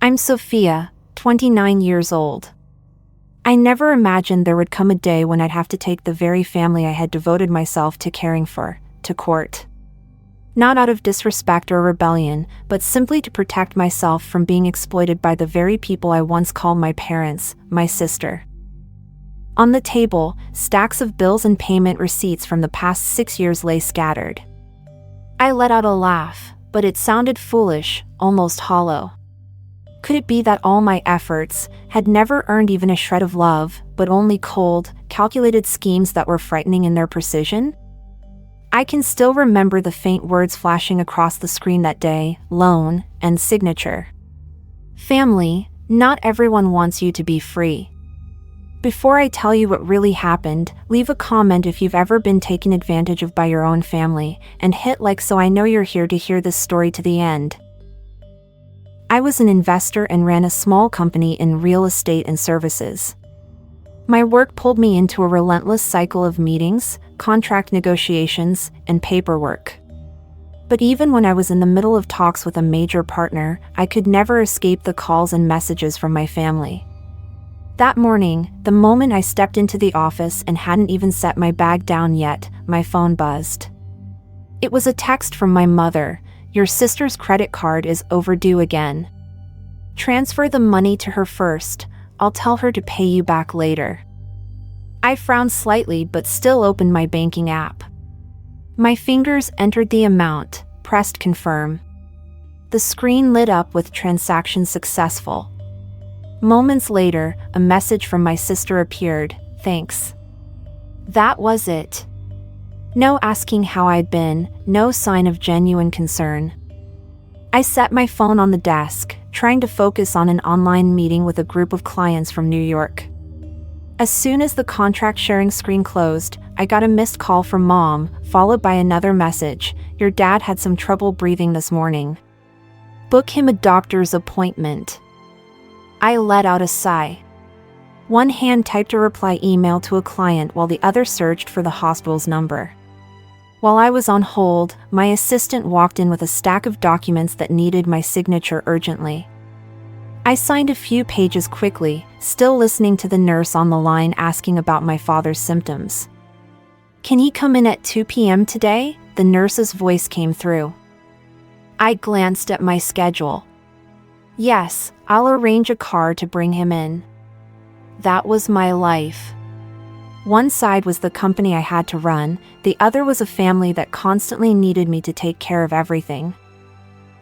I'm Sophia, 29 years old. I never imagined there would come a day when I'd have to take the very family I had devoted myself to caring for, to court. Not out of disrespect or rebellion, but simply to protect myself from being exploited by the very people I once called my parents, my sister. On the table, stacks of bills and payment receipts from the past 6 years lay scattered. I let out a laugh, but it sounded foolish, almost hollow. Could it be that all my efforts had never earned even a shred of love, but only cold, calculated schemes that were frightening in their precision? I can still remember the faint words flashing across the screen that day: loan and signature. Family, not everyone wants you to be free. Before I tell you what really happened, leave a comment if you've ever been taken advantage of by your own family, and hit like so I know you're here to hear this story to the end. I was an investor and ran a small company in real estate and services. My work pulled me into a relentless cycle of meetings, contract negotiations, and paperwork. But even when I was in the middle of talks with a major partner, I could never escape the calls and messages from my family. That morning, the moment I stepped into the office and hadn't even set my bag down yet, my phone buzzed. It was a text from my mother: "Your sister's credit card is overdue again. Transfer the money to her first. I'll tell her to pay you back later." I frowned slightly but still opened my banking app. My fingers entered the amount, pressed confirm. The screen lit up with transaction successful. Moments later, a message from my sister appeared: "Thanks." That was it. No asking how I'd been, no sign of genuine concern. I set my phone on the desk, trying to focus on an online meeting with a group of clients from New York. As soon as the contract sharing screen closed, I got a missed call from Mom, followed by another message: "Your dad had some trouble breathing this morning. Book him a doctor's appointment." I let out a sigh. One hand typed a reply email to a client while the other searched for the hospital's number. While I was on hold, my assistant walked in with a stack of documents that needed my signature urgently. I signed a few pages quickly, still listening to the nurse on the line asking about my father's symptoms. "Can he come in at 2 p.m. today?" the nurse's voice came through. I glanced at my schedule. "Yes, I'll arrange a car to bring him in." That was my life. One side was the company I had to run, the other was a family that constantly needed me to take care of everything.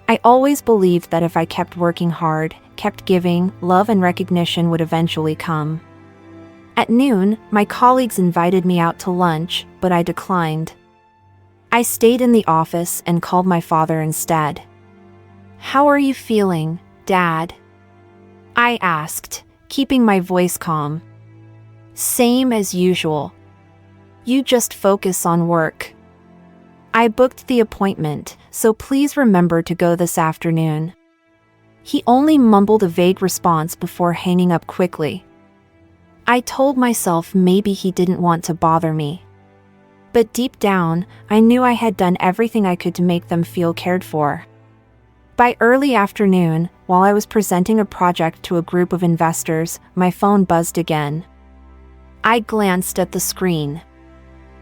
I always believed that if I kept working hard, kept giving, love and recognition would eventually come. At noon, my colleagues invited me out to lunch, but I declined. I stayed in the office and called my father instead. "How are you feeling, Dad?" I asked, keeping my voice calm. "Same as usual. You just focus on work. I booked the appointment, so please remember to go this afternoon." He only mumbled a vague response before hanging up quickly. I told myself maybe he didn't want to bother me. But deep down, I knew I had done everything I could to make them feel cared for. By early afternoon, while I was presenting a project to a group of investors, my phone buzzed again. I glanced at the screen.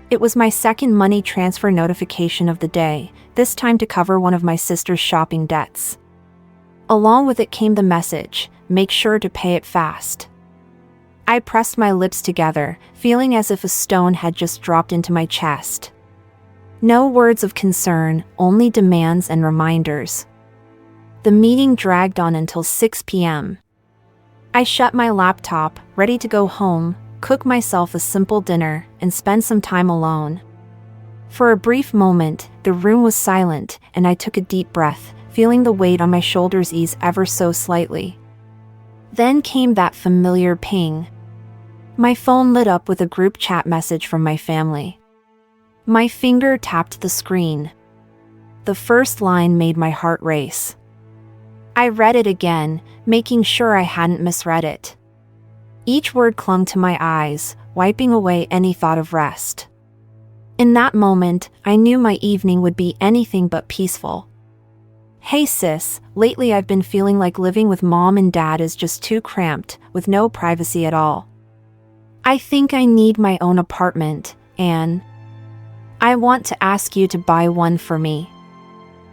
It was my second money transfer notification of the day, this time to cover one of my sister's shopping debts. Along with it came the message: "Make sure to pay it fast." I pressed my lips together, feeling as if a stone had just dropped into my chest. No words of concern, only demands and reminders. The meeting dragged on until 6 p.m. I shut my laptop, ready to go home, cook myself a simple dinner, and spend some time alone. For a brief moment, the room was silent, and I took a deep breath, feeling the weight on my shoulders ease ever so slightly. Then came that familiar ping. My phone lit up with a group chat message from my family. My finger tapped the screen. The first line made my heart race. I read it again, making sure I hadn't misread it. Each word clung to my eyes, wiping away any thought of rest. In that moment, I knew my evening would be anything but peaceful. Hey sis, lately I've been feeling like living with mom and dad is just too cramped, with no privacy at all. I think I need my own apartment, Anne. I want to ask you to buy one for me.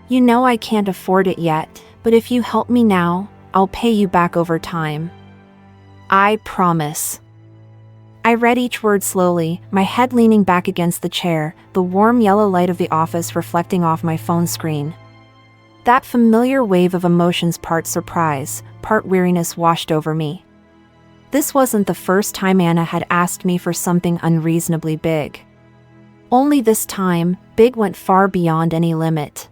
You know I can't afford it yet, but if you help me now, I'll pay you back over time. I promise. I read each word slowly, my head leaning back against the chair, the warm yellow light of the office reflecting off my phone screen. That familiar wave of emotions, part surprise, part weariness, washed over me. This wasn't the first time Anna had asked me for something unreasonably big. Only this time, big went far beyond any limit.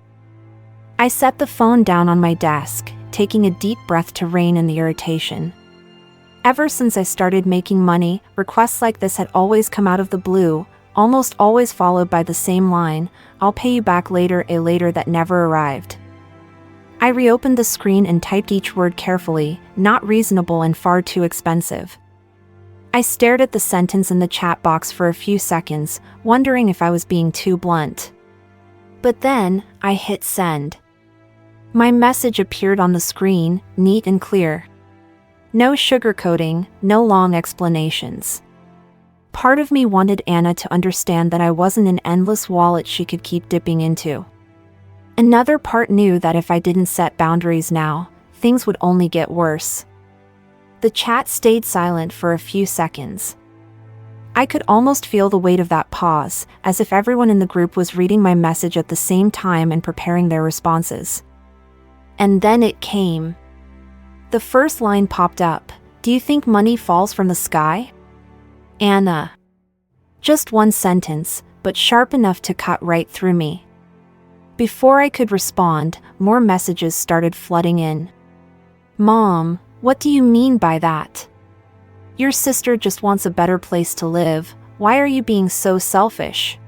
I set the phone down on my desk, taking a deep breath to rein in the irritation. Ever since I started making money, requests like this had always come out of the blue, almost always followed by the same line, "I'll pay you back later," a later that never arrived. I reopened the screen and typed each word carefully, "not reasonable and far too expensive." I stared at the sentence in the chat box for a few seconds, wondering if I was being too blunt. But then, I hit send. My message appeared on the screen, neat and clear. No sugarcoating, no long explanations. Part of me wanted Anna to understand that I wasn't an endless wallet she could keep dipping into. Another part knew that if I didn't set boundaries now, things would only get worse. The chat stayed silent for a few seconds. I could almost feel the weight of that pause, as if everyone in the group was reading my message at the same time and preparing their responses. And then it came. The first line popped up. "Do you think money falls from the sky? Anna." Just one sentence, but sharp enough to cut right through me. Before I could respond, more messages started flooding in. "Mom, what do you mean by that? Your sister just wants a better place to live. Why are you being so selfish?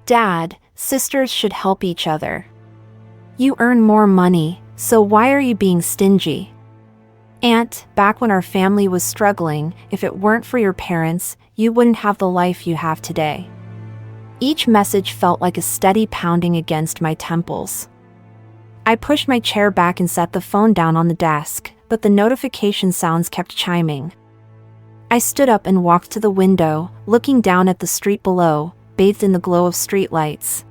Dad, sisters should help each other. You earn more money, so why are you being stingy? Aunt, back when our family was struggling, if it weren't for your parents, you wouldn't have the life you have today." Each message felt like a steady pounding against my temples. I pushed my chair back and set the phone down on the desk, but the notification sounds kept chiming. I stood up and walked to the window, looking down at the street below, bathed in the glow of streetlights.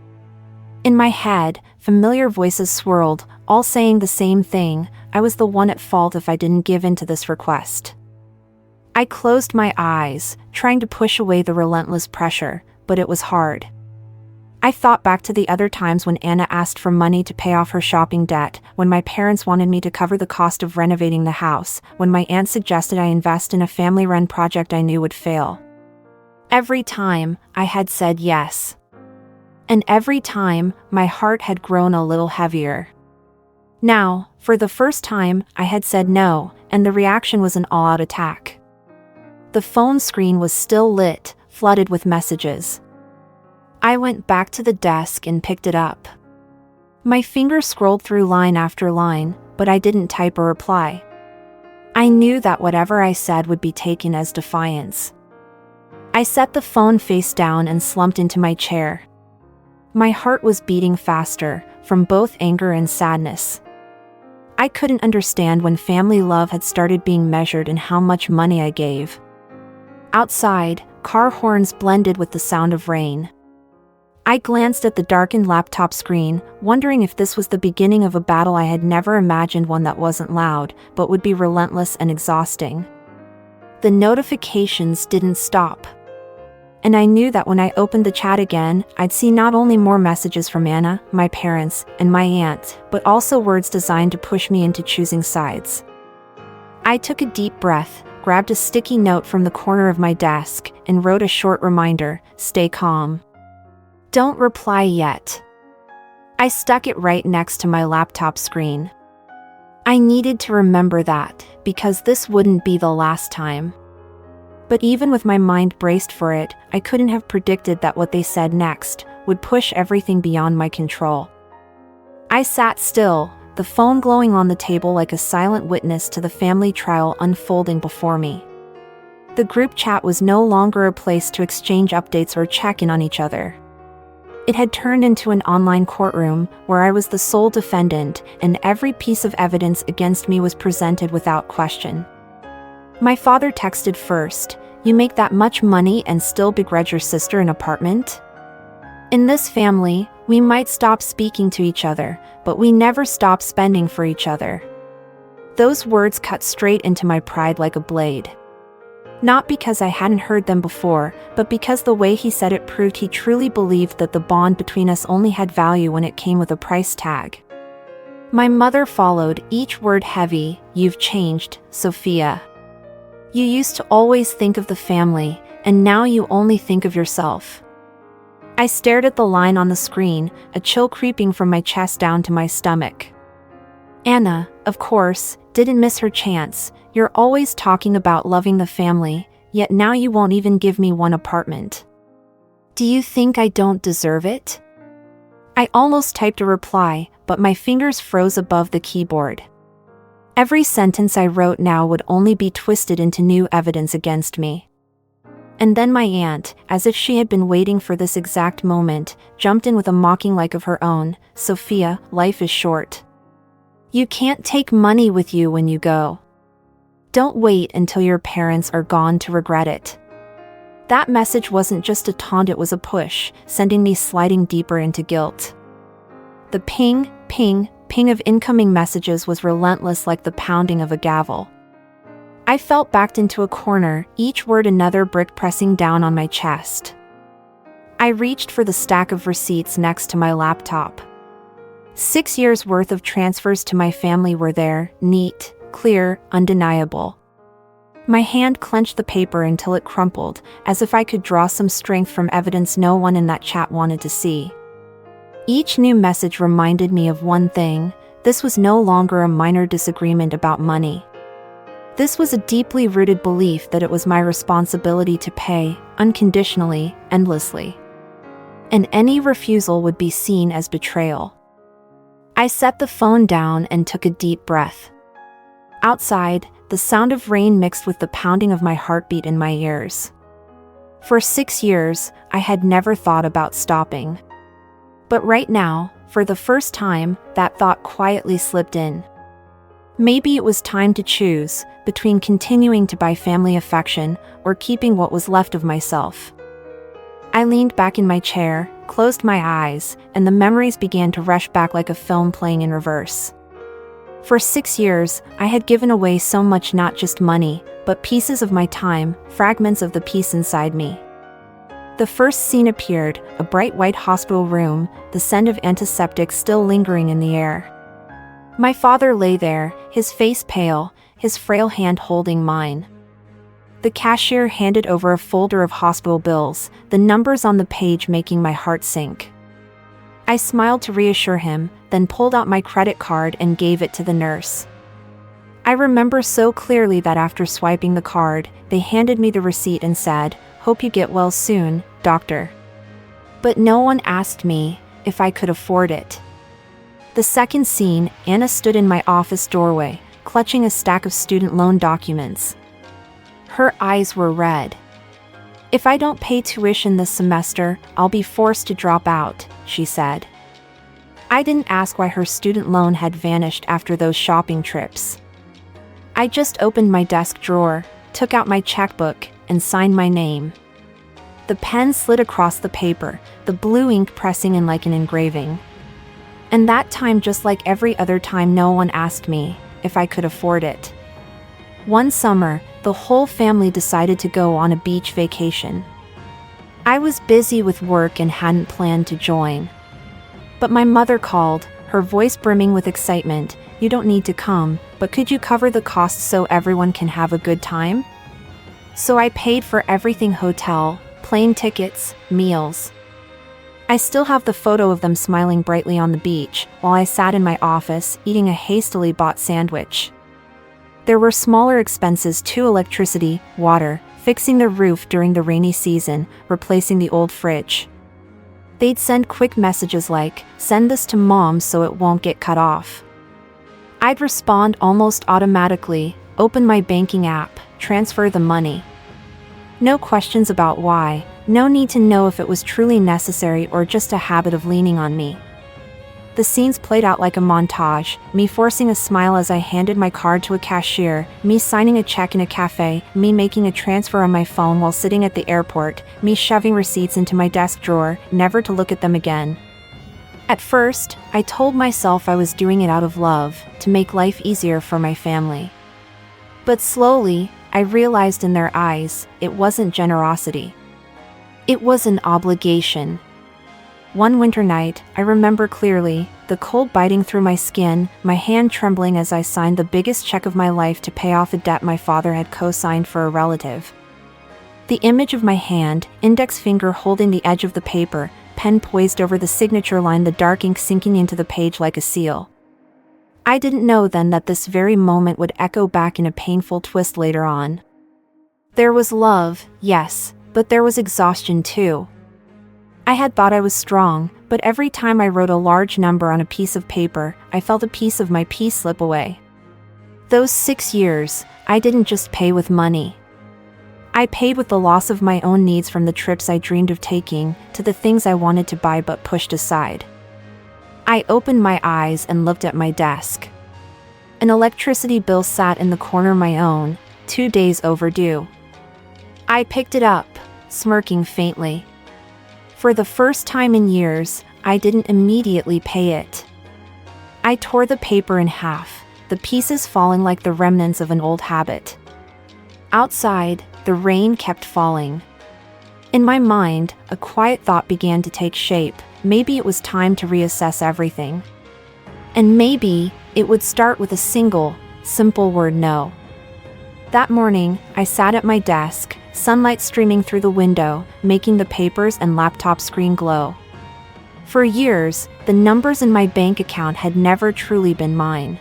In my head, familiar voices swirled, all saying the same thing: I was the one at fault if I didn't give in to this request. I closed my eyes, trying to push away the relentless pressure, but it was hard. I thought back to the other times when Anna asked for money to pay off her shopping debt, when my parents wanted me to cover the cost of renovating the house, when my aunt suggested I invest in a family-run project I knew would fail. Every time, I had said yes. And every time, my heart had grown a little heavier. Now, for the first time, I had said no, and the reaction was an all-out attack. The phone screen was still lit, flooded with messages. I went back to the desk and picked it up. My finger scrolled through line after line, but I didn't type or reply. I knew that whatever I said would be taken as defiance. I set the phone face down and slumped into my chair. My heart was beating faster, from both anger and sadness. I couldn't understand when family love had started being measured in how much money I gave. Outside, car horns blended with the sound of rain. I glanced at the darkened laptop screen, wondering if this was the beginning of a battle I had never imagined, one that wasn't loud, but would be relentless and exhausting. The notifications didn't stop. And I knew that when I opened the chat again, I'd see not only more messages from Anna, my parents, and my aunt, but also words designed to push me into choosing sides. I took a deep breath, grabbed a sticky note from the corner of my desk, and wrote a short reminder: stay calm. Don't reply yet. I stuck it right next to my laptop screen. I needed to remember that, because this wouldn't be the last time. But even with my mind braced for it, I couldn't have predicted that what they said next would push everything beyond my control. I sat still, the phone glowing on the table like a silent witness to the family trial unfolding before me. The group chat was no longer a place to exchange updates or check in on each other. It had turned into an online courtroom where I was the sole defendant, and every piece of evidence against me was presented without question. My father texted first, "You make that much money and still begrudge your sister an apartment?" In this family, we might stop speaking to each other, but we never stop spending for each other. Those words cut straight into my pride like a blade. Not because I hadn't heard them before, but because the way he said it proved he truly believed that the bond between us only had value when it came with a price tag. My mother followed, each word heavy. "You've changed, Sophia. You used to always think of the family, and now you only think of yourself." I stared at the line on the screen, a chill creeping from my chest down to my stomach. Anna, of course, didn't miss her chance. "You're always talking about loving the family, yet now you won't even give me one apartment. Do you think I don't deserve it?" I almost typed a reply, but my fingers froze above the keyboard. Every sentence I wrote now would only be twisted into new evidence against me. And then my aunt, as if she had been waiting for this exact moment, jumped in with a mocking like of her own. "Sophia, life is short. You can't take money with you when you go. Don't wait until your parents are gone to regret it." That message wasn't just a taunt, it was a push, sending me sliding deeper into guilt. The ping, ping, ping of incoming messages was relentless like the pounding of a gavel. I felt backed into a corner, each word another brick pressing down on my chest. I reached for the stack of receipts next to my laptop. 6 years' worth of transfers to my family were there, neat, clear, undeniable. My hand clenched the paper until it crumpled, as if I could draw some strength from evidence no one in that chat wanted to see. Each new message reminded me of one thing: this was no longer a minor disagreement about money. This was a deeply rooted belief that it was my responsibility to pay, unconditionally, endlessly. And any refusal would be seen as betrayal. I set the phone down and took a deep breath. Outside, the sound of rain mixed with the pounding of my heartbeat in my ears. For 6 years, I had never thought about stopping. But right now, for the first time, that thought quietly slipped in. Maybe it was time to choose between continuing to buy family affection or keeping what was left of myself. I leaned back in my chair, closed my eyes, and the memories began to rush back like a film playing in reverse. For 6 years, I had given away so much, not just money, but pieces of my time, fragments of the peace inside me. The first scene appeared, a bright white hospital room, the scent of antiseptic still lingering in the air. My father lay there, his face pale, his frail hand holding mine. The cashier handed over a folder of hospital bills, the numbers on the page making my heart sink. I smiled to reassure him, then pulled out my credit card and gave it to the nurse. I remember so clearly that after swiping the card, they handed me the receipt and said, "Hope you get well soon, doctor." But no one asked me if I could afford it. The second scene, Anna stood in my office doorway, clutching a stack of student loan documents. Her eyes were red. "If I don't pay tuition this semester, I'll be forced to drop out," she said. I didn't ask why her student loan had vanished after those shopping trips. I just opened my desk drawer, took out my checkbook, and signed my name. The pen slid across the paper, the blue ink pressing in like an engraving. And that time, just like every other time, no one asked me if I could afford it. One summer, the whole family decided to go on a beach vacation. I was busy with work and hadn't planned to join. But my mother called, her voice brimming with excitement. "You don't need to come, but could you cover the costs so everyone can have a good time?" So I paid for everything: hotel, plane tickets, meals. I still have the photo of them smiling brightly on the beach, while I sat in my office, eating a hastily bought sandwich. There were smaller expenses too: electricity, water, fixing the roof during the rainy season, replacing the old fridge. They'd send quick messages like, "Send this to Mom so it won't get cut off." I'd respond almost automatically, open my banking app, transfer the money. No questions about why, No need to know if it was truly necessary or just a habit of leaning on me. The scenes played out like a montage, me forcing a smile as I handed my card to a cashier, me signing a check in a cafe, me making a transfer on my phone while sitting at the airport, me shoving receipts into my desk drawer, never to look at them again. At first, I told myself I was doing it out of love, to make life easier for my family. But slowly, I realized in their eyes, it wasn't generosity. It was an obligation. One winter night, I remember clearly, the cold biting through my skin, my hand trembling as I signed the biggest check of my life to pay off a debt my father had co-signed for a relative. The image of my hand, index finger holding the edge of the paper, pen poised over the signature line, the dark ink sinking into the page like a seal. I didn't know then that this very moment would echo back in a painful twist later on. There was love, yes, but there was exhaustion too. I had thought I was strong, but every time I wrote a large number on a piece of paper, I felt a piece of my peace slip away. Those 6 years, I didn't just pay with money. I paid with the loss of my own needs, from the trips I dreamed of taking, to the things I wanted to buy but pushed aside. I opened my eyes and looked at my desk. An electricity bill sat in the corner of my own, 2 days overdue. I picked it up, smirking faintly. For the first time in years, I didn't immediately pay it. I tore the paper in half, the pieces falling like the remnants of an old habit. Outside, the rain kept falling. In my mind, a quiet thought began to take shape. Maybe it was time to reassess everything. And maybe it would start with a single, simple word: no. That morning, I sat at my desk, sunlight streaming through the window, making the papers and laptop screen glow. For years, the numbers in my bank account had never truly been mine.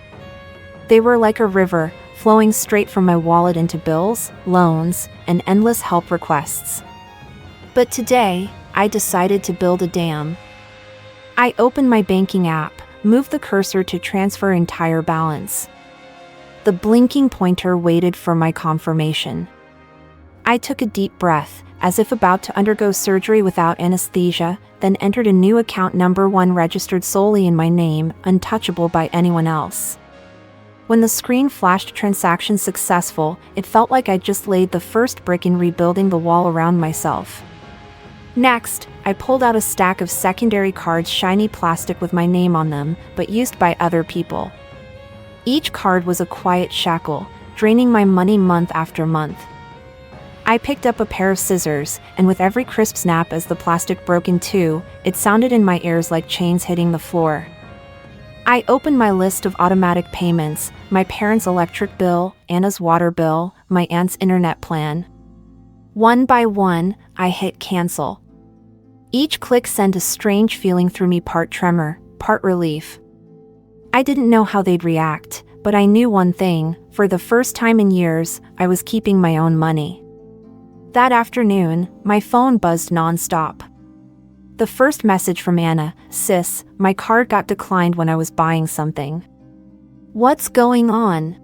They were like a river, flowing straight from my wallet into bills, loans, and endless help requests. But today, I decided to build a dam. I opened my banking app, moved the cursor to transfer entire balance. The blinking pointer waited for my confirmation. I took a deep breath, as if about to undergo surgery without anesthesia, then entered a new account number, one registered solely in my name, untouchable by anyone else. When the screen flashed "transaction successful," it felt like I'd just laid the first brick in rebuilding the wall around myself. Next, I pulled out a stack of secondary cards, shiny plastic with my name on them, but used by other people. Each card was a quiet shackle, draining my money month after month. I picked up a pair of scissors, and with every crisp snap as the plastic broke in two, it sounded in my ears like chains hitting the floor. I opened my list of automatic payments: my parents' electric bill, Anna's water bill, my aunt's internet plan. One by one, I hit cancel. Each click sent a strange feeling through me, part tremor, part relief. I didn't know how they'd react, but I knew one thing: for the first time in years, I was keeping my own money. That afternoon, my phone buzzed nonstop. The first message from Anna: "Sis, my card got declined when I was buying something." What's going on?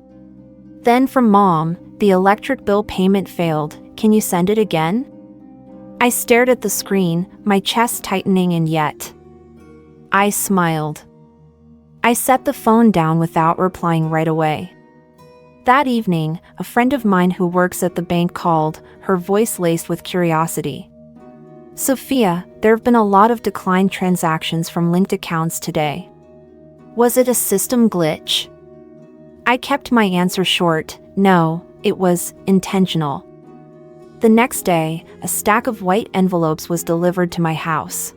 Then from Mom: "The electric bill payment failed, can you send it again?" I stared at the screen, my chest tightening, and yet I smiled. I set the phone down without replying right away. That evening, a friend of mine who works at the bank called, her voice laced with curiosity. "Sophia, there have been a lot of declined transactions from linked accounts today. Was it a system glitch?" I kept my answer short: "No, it was intentional." The next day, a stack of white envelopes was delivered to my house.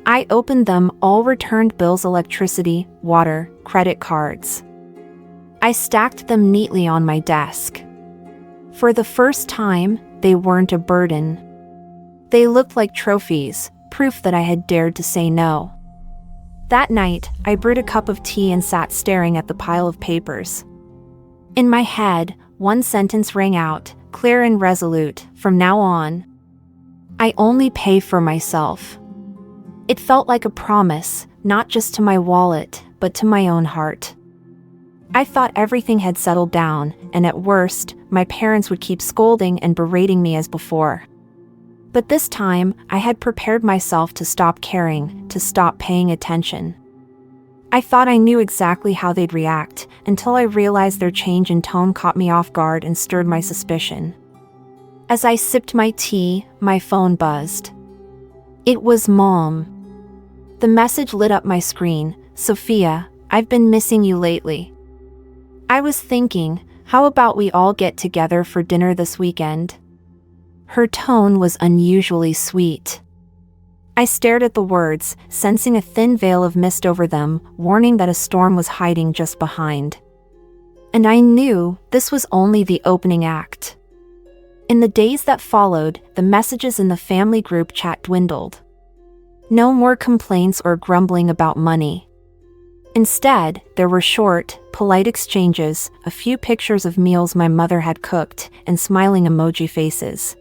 I opened them, all returned bills: electricity, water, credit cards. I stacked them neatly on my desk. For the first time, they weren't a burden. They looked like trophies, proof that I had dared to say no. That night, I brewed a cup of tea and sat staring at the pile of papers. In my head, one sentence rang out, clear and resolute: from now on, I only pay for myself. It felt like a promise, not just to my wallet, but to my own heart. I thought everything had settled down, and at worst, my parents would keep scolding and berating me as before. But this time, I had prepared myself to stop caring, to stop paying attention. I thought I knew exactly how they'd react, until I realized their change in tone caught me off guard and stirred my suspicion. As I sipped my tea, my phone buzzed. It was Mom. The message lit up my screen. "Sophia, I've been missing you lately. I was thinking, how about we all get together for dinner this weekend?" Her tone was unusually sweet. I stared at the words, sensing a thin veil of mist over them, warning that a storm was hiding just behind. And I knew this was only the opening act. In the days that followed, the messages in the family group chat dwindled. No more complaints or grumbling about money. Instead, there were short, polite exchanges, a few pictures of meals my mother had cooked, and smiling emoji faces.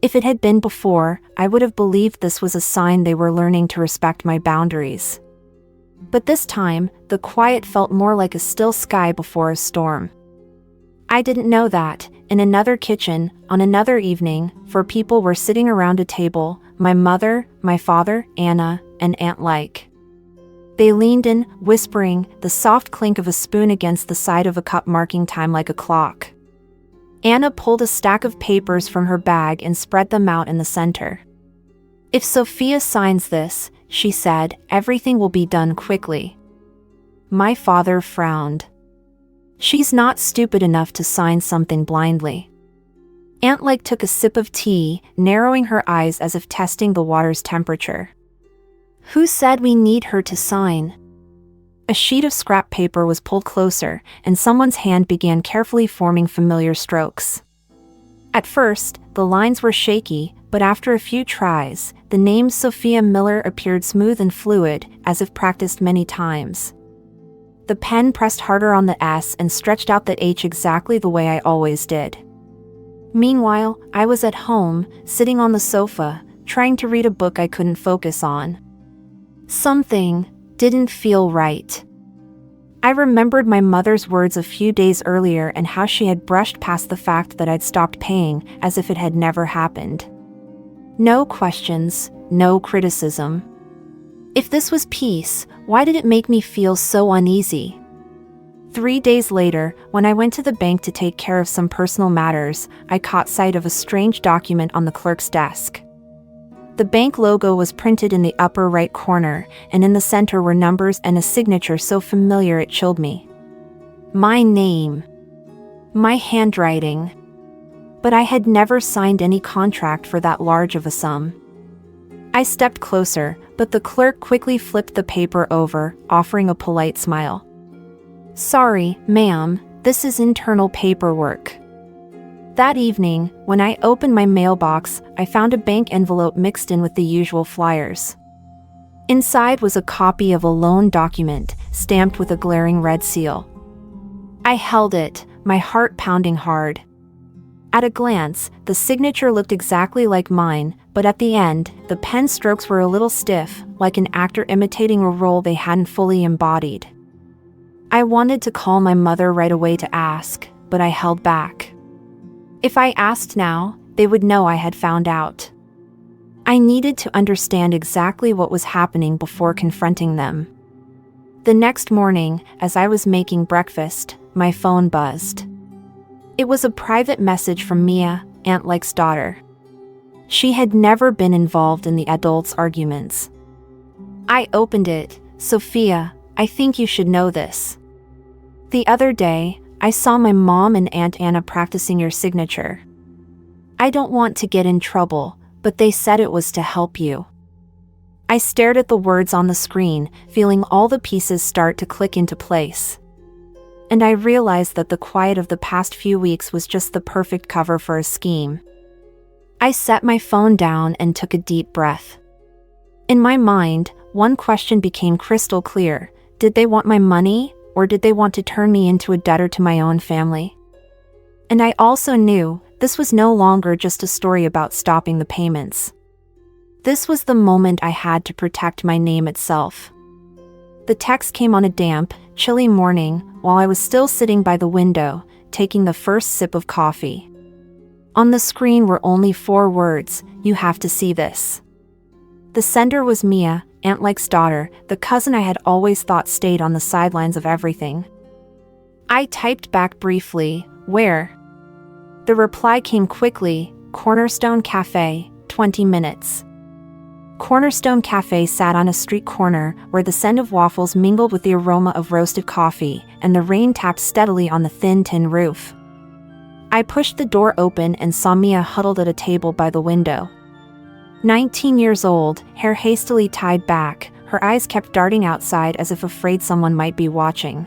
If it had been before, I would have believed this was a sign they were learning to respect my boundaries. But this time, the quiet felt more like a still sky before a storm. I didn't know that, in another kitchen, on another evening, 4 people were sitting around a table: my mother, my father, Anna, and Aunt Like. They leaned in, whispering, the soft clink of a spoon against the side of a cup marking time like a clock. Anna pulled a stack of papers from her bag and spread them out in the center. "If Sophia signs this," she said, "everything will be done quickly." My father frowned. "She's not stupid enough to sign something blindly." Aunt Like took a sip of tea, narrowing her eyes as if testing the water's temperature. "Who said we need her to sign?" A sheet of scrap paper was pulled closer, and someone's hand began carefully forming familiar strokes. At first, the lines were shaky, but after a few tries, the name Sophia Miller appeared smooth and fluid, as if practiced many times. The pen pressed harder on the S and stretched out the H exactly the way I always did. Meanwhile, I was at home, sitting on the sofa, trying to read a book I couldn't focus on. Something didn't feel right. I remembered my mother's words a few days earlier and how she had brushed past the fact that I'd stopped paying, as if it had never happened. No questions, no criticism. If this was peace, why did it make me feel so uneasy? 3 days later, when I went to the bank to take care of some personal matters, I caught sight of a strange document on the clerk's desk. The bank logo was printed in the upper right corner, and in the center were numbers and a signature so familiar it chilled me. My name. My handwriting. But I had never signed any contract for that large of a sum. I stepped closer, but the clerk quickly flipped the paper over, offering a polite smile. "Sorry, ma'am, this is internal paperwork." That evening, when I opened my mailbox, I found a bank envelope mixed in with the usual flyers. Inside was a copy of a loan document, stamped with a glaring red seal. I held it, my heart pounding hard. At a glance, the signature looked exactly like mine, but at the end, the pen strokes were a little stiff, like an actor imitating a role they hadn't fully embodied. I wanted to call my mother right away to ask, but I held back. If I asked now, they would know I had found out. I needed to understand exactly what was happening before confronting them. The next morning, as I was making breakfast, my phone buzzed. It was a private message from Mia, Aunt Like's daughter. She had never been involved in the adults' arguments. I opened it. "Sophia, I think you should know this. The other day, I saw my mom and Aunt Anna practicing your signature. I don't want to get in trouble, but they said it was to help you." I stared at the words on the screen, feeling all the pieces start to click into place. And I realized that the quiet of the past few weeks was just the perfect cover for a scheme. I set my phone down and took a deep breath. In my mind, one question became crystal clear. Did they want my money? Or did they want to turn me into a debtor to my own family? And I also knew this was no longer just a story about stopping the payments. This was the moment I had to protect my name itself. The text came on a damp, chilly morning while I was still sitting by the window, taking the first sip of coffee. On the screen were only 4 words: you have to see this." The sender was Mia, Aunt Lake's daughter, the cousin I had always thought stayed on the sidelines of everything. I typed back briefly, "Where?" The reply came quickly, "Cornerstone Cafe, 20 minutes." Cornerstone Cafe sat on a street corner where the scent of waffles mingled with the aroma of roasted coffee, and the rain tapped steadily on the thin tin roof. I pushed the door open and saw Mia huddled at a table by the window. 19 years old, hair hastily tied back, her eyes kept darting outside as if afraid someone might be watching.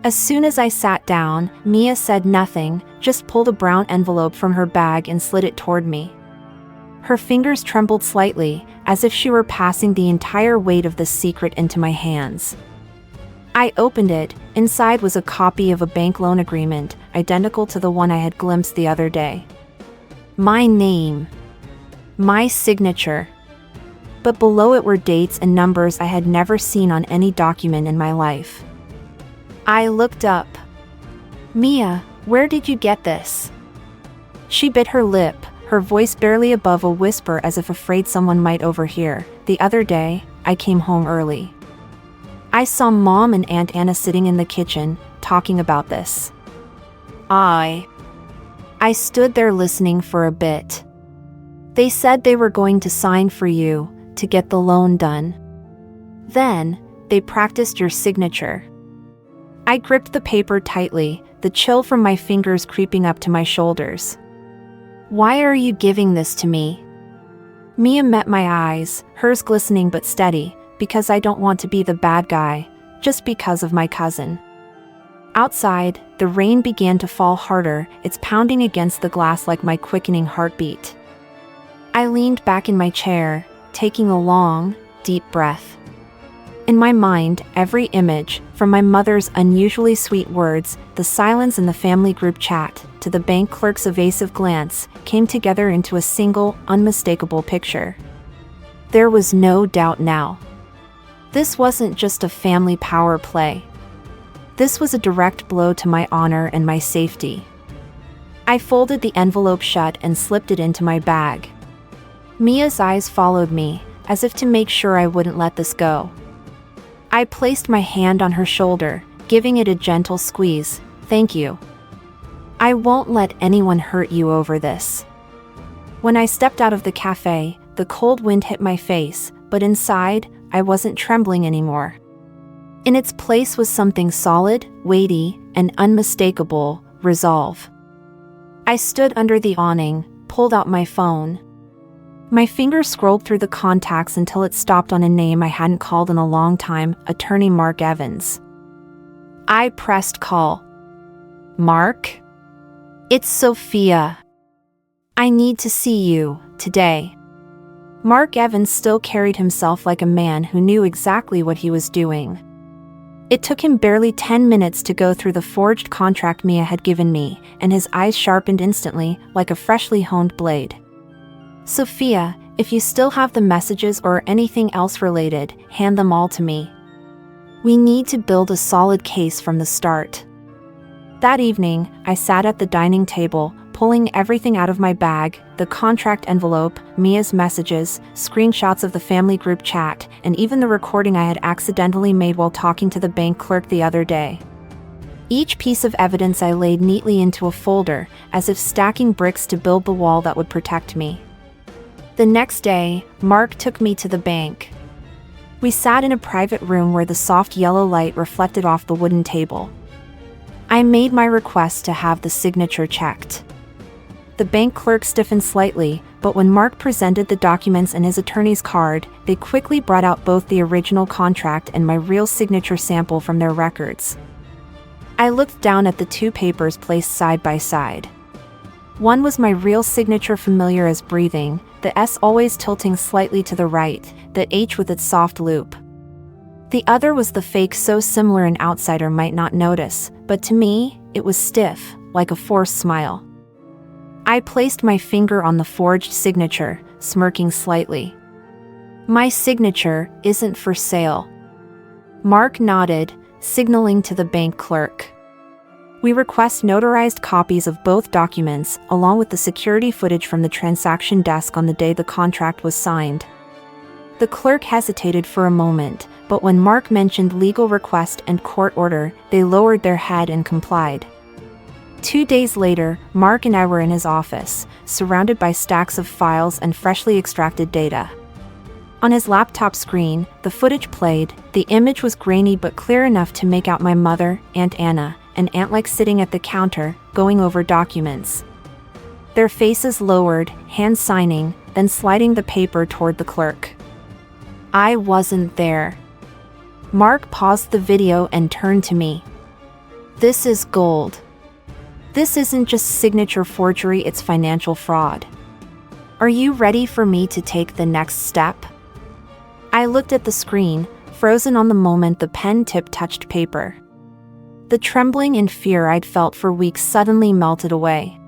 As soon as I sat down, Mia said nothing, just pulled a brown envelope from her bag and slid it toward me. Her fingers trembled slightly, as if she were passing the entire weight of the secret into my hands. I opened it. Inside was a copy of a bank loan agreement, identical to the one I had glimpsed the other day. My name. My signature. But below it were dates and numbers I had never seen on any document in my life. I looked up. "Mia, where did you get this?" She bit her lip, her voice barely above a whisper as if afraid someone might overhear. "The other day, I came home early. I saw Mom and Aunt Anna sitting in the kitchen, talking about this. I stood there listening for a bit. They said they were going to sign for you, to get the loan done. Then, they practiced your signature." I gripped the paper tightly, the chill from my fingers creeping up to my shoulders. "Why are you giving this to me?" Mia met my eyes, hers glistening but steady. "Because I don't want to be the bad guy, just because of my cousin." Outside, the rain began to fall harder, its pounding against the glass like my quickening heartbeat. I leaned back in my chair, taking a long, deep breath. In my mind, every image, from my mother's unusually sweet words, the silence in the family group chat, to the bank clerk's evasive glance, came together into a single, unmistakable picture. There was no doubt now. This wasn't just a family power play. This was a direct blow to my honor and my safety. I folded the envelope shut and slipped it into my bag. Mia's eyes followed me, as if to make sure I wouldn't let this go. I placed my hand on her shoulder, giving it a gentle squeeze. "Thank you. I won't let anyone hurt you over this." When I stepped out of the cafe, the cold wind hit my face, but inside, I wasn't trembling anymore. In its place was something solid, weighty, and unmistakable: resolve. I stood under the awning, pulled out my phone. My fingers scrolled through the contacts until it stopped on a name I hadn't called in a long time: Attorney Mark Evans. I pressed call. "Mark? It's Sophia. I need to see you, today." Mark Evans still carried himself like a man who knew exactly what he was doing. It took him barely 10 minutes to go through the forged contract Mia had given me, and his eyes sharpened instantly, like a freshly honed blade. "Sophia, if you still have the messages or anything else related, hand them all to me. We need to build a solid case from the start." That evening, I sat at the dining table, pulling everything out of my bag: the contract envelope, Mia's messages, screenshots of the family group chat, and even the recording I had accidentally made while talking to the bank clerk the other day. Each piece of evidence I laid neatly into a folder, as if stacking bricks to build the wall that would protect me. The next day, Mark took me to the bank. We sat in a private room where the soft yellow light reflected off the wooden table. I made my request to have the signature checked. The bank clerk stiffened slightly, but when Mark presented the documents and his attorney's card, they quickly brought out both the original contract and my real signature sample from their records. I looked down at the two papers placed side by side. One was my real signature, familiar as breathing, the S always tilting slightly to the right, the H with its soft loop. The other was the fake, so similar an outsider might not notice, but to me, it was stiff, like a forced smile. I placed my finger on the forged signature, smirking slightly. "My signature isn't for sale." Mark nodded, signaling to the bank clerk. We request notarized copies of both documents, along with the security footage from the transaction desk on the day the contract was signed. The clerk hesitated for a moment, but when Mark mentioned legal request and court order, they lowered their head and complied. 2 days later, Mark and I were in his office, surrounded by stacks of files and freshly extracted data. On his laptop screen, the footage played. The image was grainy but clear enough to make out my mother, Aunt Anna, and Aunt sitting at the counter, going over documents. Their faces lowered, hands signing, then sliding the paper toward the clerk. I wasn't there. Mark paused the video and turned to me. This is gold. This isn't just signature forgery, it's financial fraud. Are you ready for me to take the next step? I looked at the screen, frozen on the moment the pen tip touched paper. The trembling and fear I'd felt for weeks suddenly melted away.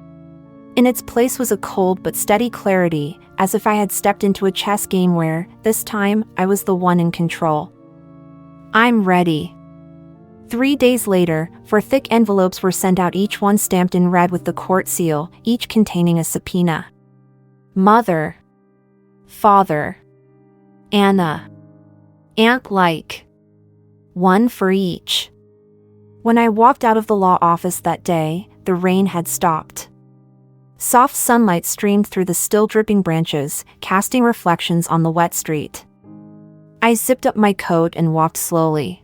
In its place was a cold but steady clarity, as if I had stepped into a chess game where, this time, I was the one in control. I'm ready. 3 days later, 4 thick envelopes were sent out, each one stamped in red with the court seal, each containing a subpoena. Mother. Father. Anna. Aunt one for each. When I walked out of the law office that day, the rain had stopped. Soft sunlight streamed through the still dripping branches, casting reflections on the wet street. I zipped up my coat and walked slowly.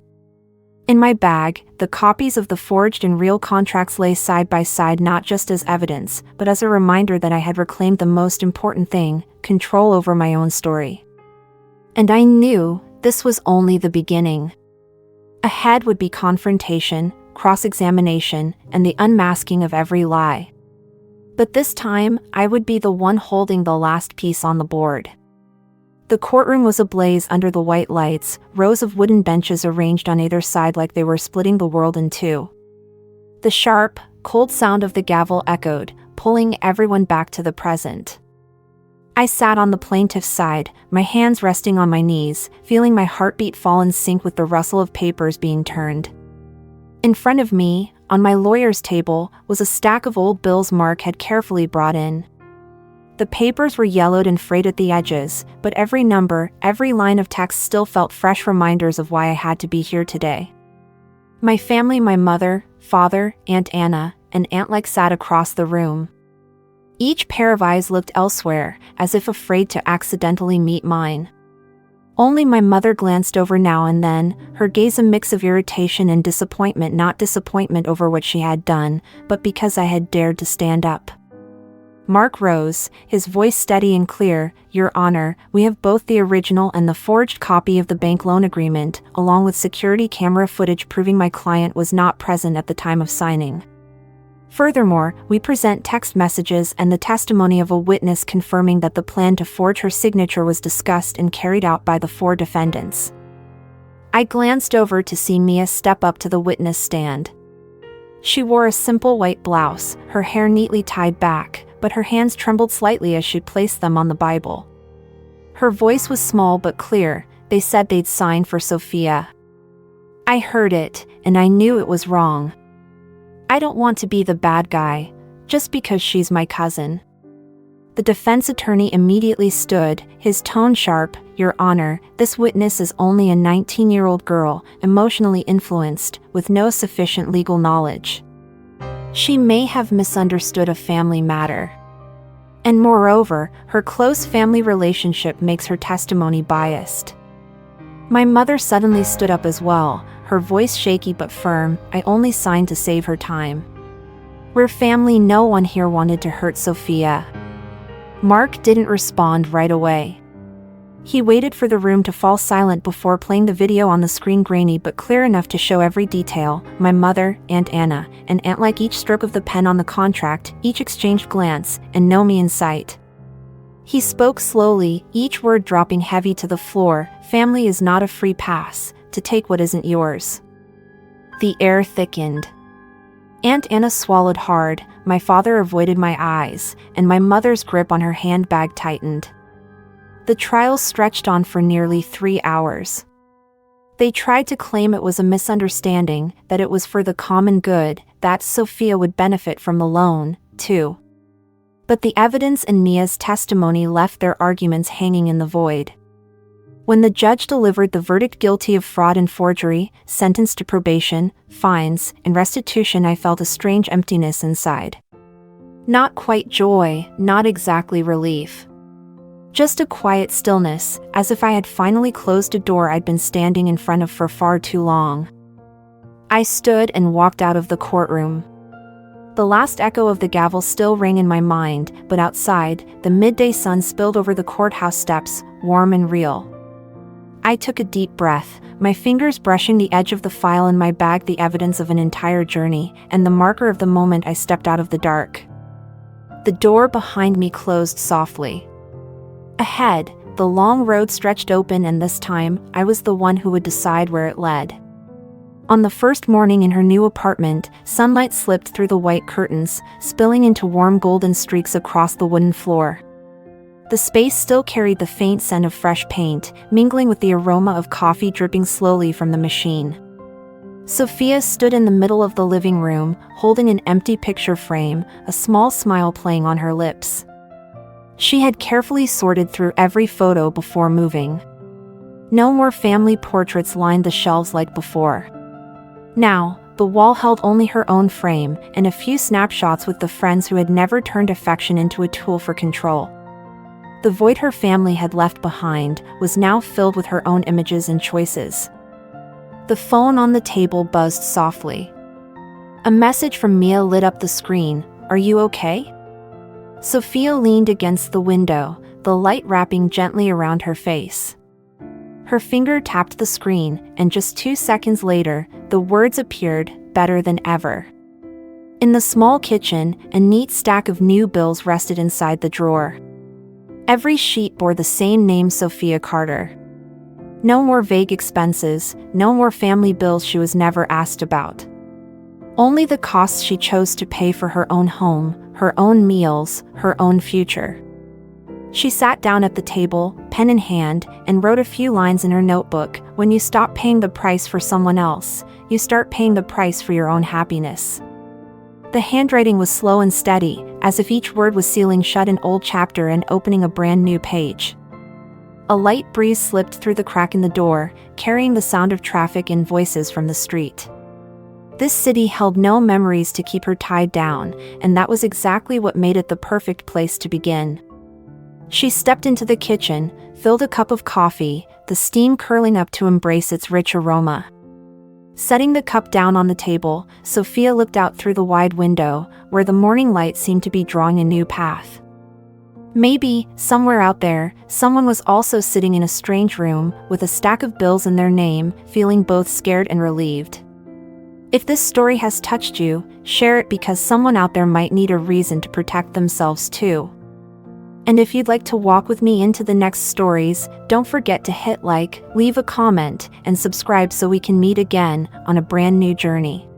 In my bag, the copies of the forged and real contracts lay side by side, not just as evidence, but as a reminder that I had reclaimed the most important thing: control over my own story. And I knew this was only the beginning. Ahead would be confrontation, cross-examination, and the unmasking of every lie. But this time, I would be the one holding the last piece on the board. The courtroom was ablaze under the white lights, rows of wooden benches arranged on either side like they were splitting the world in two. The sharp, cold sound of the gavel echoed, pulling everyone back to the present. I sat on the plaintiff's side, my hands resting on my knees, feeling my heartbeat fall in sync with the rustle of papers being turned. In front of me, on my lawyer's table, was a stack of old bills Mark had carefully brought in. The papers were yellowed and frayed at the edges, but every number, every line of text still felt fresh reminders of why I had to be here today. My family, my mother, father, Aunt Anna, and Aunt sat across the room. Each pair of eyes looked elsewhere, as if afraid to accidentally meet mine. Only my mother glanced over now and then, her gaze a mix of irritation and disappointment, not disappointment over what she had done, but because I had dared to stand up. Mark rose, his voice steady and clear. Your Honor, we have both the original and the forged copy of the bank loan agreement, along with security camera footage proving my client was not present at the time of signing. Furthermore, we present text messages and the testimony of a witness confirming that the plan to forge her signature was discussed and carried out by the 4 defendants. I glanced over to see Mia step up to the witness stand. She wore a simple white blouse, her hair neatly tied back, but her hands trembled slightly as she placed them on the Bible. Her voice was small but clear. They said they'd sign for Sophia. I heard it, and I knew it was wrong. I don't want to be the bad guy, just because she's my cousin. The defense attorney immediately stood, his tone sharp. Your Honor, this witness is only a 19-year-old girl, emotionally influenced, with no sufficient legal knowledge. She may have misunderstood a family matter. And moreover, her close family relationship makes her testimony biased. My mother suddenly stood up as well, her voice shaky but firm. I only signed to save her time. We're family, no one here wanted to hurt Sophia. Mark didn't respond right away. He waited for the room to fall silent before playing the video on the screen, grainy but clear enough to show every detail. My mother, Aunt Anna, and Aunt each stroke of the pen on the contract, each exchanged glance, and no me in sight. He spoke slowly, each word dropping heavy to the floor. Family is not a free pass, to take what isn't yours. The air thickened. Aunt Anna swallowed hard, my father avoided my eyes, and my mother's grip on her handbag tightened. The trial stretched on for nearly 3 hours. They tried to claim it was a misunderstanding, that it was for the common good, that Sophia would benefit from the loan, too. But the evidence in Mia's testimony left their arguments hanging in the void. When the judge delivered the verdict guilty of fraud and forgery, sentenced to probation, fines, and restitution, I felt a strange emptiness inside. Not quite joy, not exactly relief. Just a quiet stillness, as if I had finally closed a door I'd been standing in front of for far too long. I stood and walked out of the courtroom. The last echo of the gavel still rang in my mind, but outside, the midday sun spilled over the courthouse steps, warm and real. I took a deep breath, my fingers brushing the edge of the file in my bag, the evidence of an entire journey, and the marker of the moment I stepped out of the dark. The door behind me closed softly. Ahead, the long road stretched open, and this time, I was the one who would decide where it led. On the first morning in her new apartment, sunlight slipped through the white curtains, spilling into warm golden streaks across the wooden floor. The space still carried the faint scent of fresh paint, mingling with the aroma of coffee dripping slowly from the machine. Sophia stood in the middle of the living room, holding an empty picture frame, a small smile playing on her lips. She had carefully sorted through every photo before moving. No more family portraits lined the shelves like before. Now, the wall held only her own frame, and a few snapshots with the friends who had never turned affection into a tool for control. The void her family had left behind was now filled with her own images and choices. The phone on the table buzzed softly. A message from Mia lit up the screen. "Are you okay?" Sophia leaned against the window, the light wrapping gently around her face. Her finger tapped the screen, and just 2 seconds later, the words appeared, "Better than ever." In the small kitchen, a neat stack of new bills rested inside the drawer. Every sheet bore the same name, Sophia Carter. No more vague expenses, no more family bills she was never asked about. Only the costs she chose to pay for her own home, her own meals, her own future. She sat down at the table, pen in hand, and wrote a few lines in her notebook. "When you stop paying the price for someone else, you start paying the price for your own happiness." The handwriting was slow and steady, as if each word was sealing shut an old chapter and opening a brand new page. A light breeze slipped through the crack in the door, carrying the sound of traffic and voices from the street. This city held no memories to keep her tied down, and that was exactly what made it the perfect place to begin. She stepped into the kitchen, filled a cup of coffee, the steam curling up to embrace its rich aroma. Setting the cup down on the table, Sophia looked out through the wide window, where the morning light seemed to be drawing a new path. Maybe, somewhere out there, someone was also sitting in a strange room, with a stack of bills in their name, feeling both scared and relieved. If this story has touched you, share it, because someone out there might need a reason to protect themselves too. And if you'd like to walk with me into the next stories, don't forget to hit like, leave a comment, and subscribe so we can meet again on a brand new journey.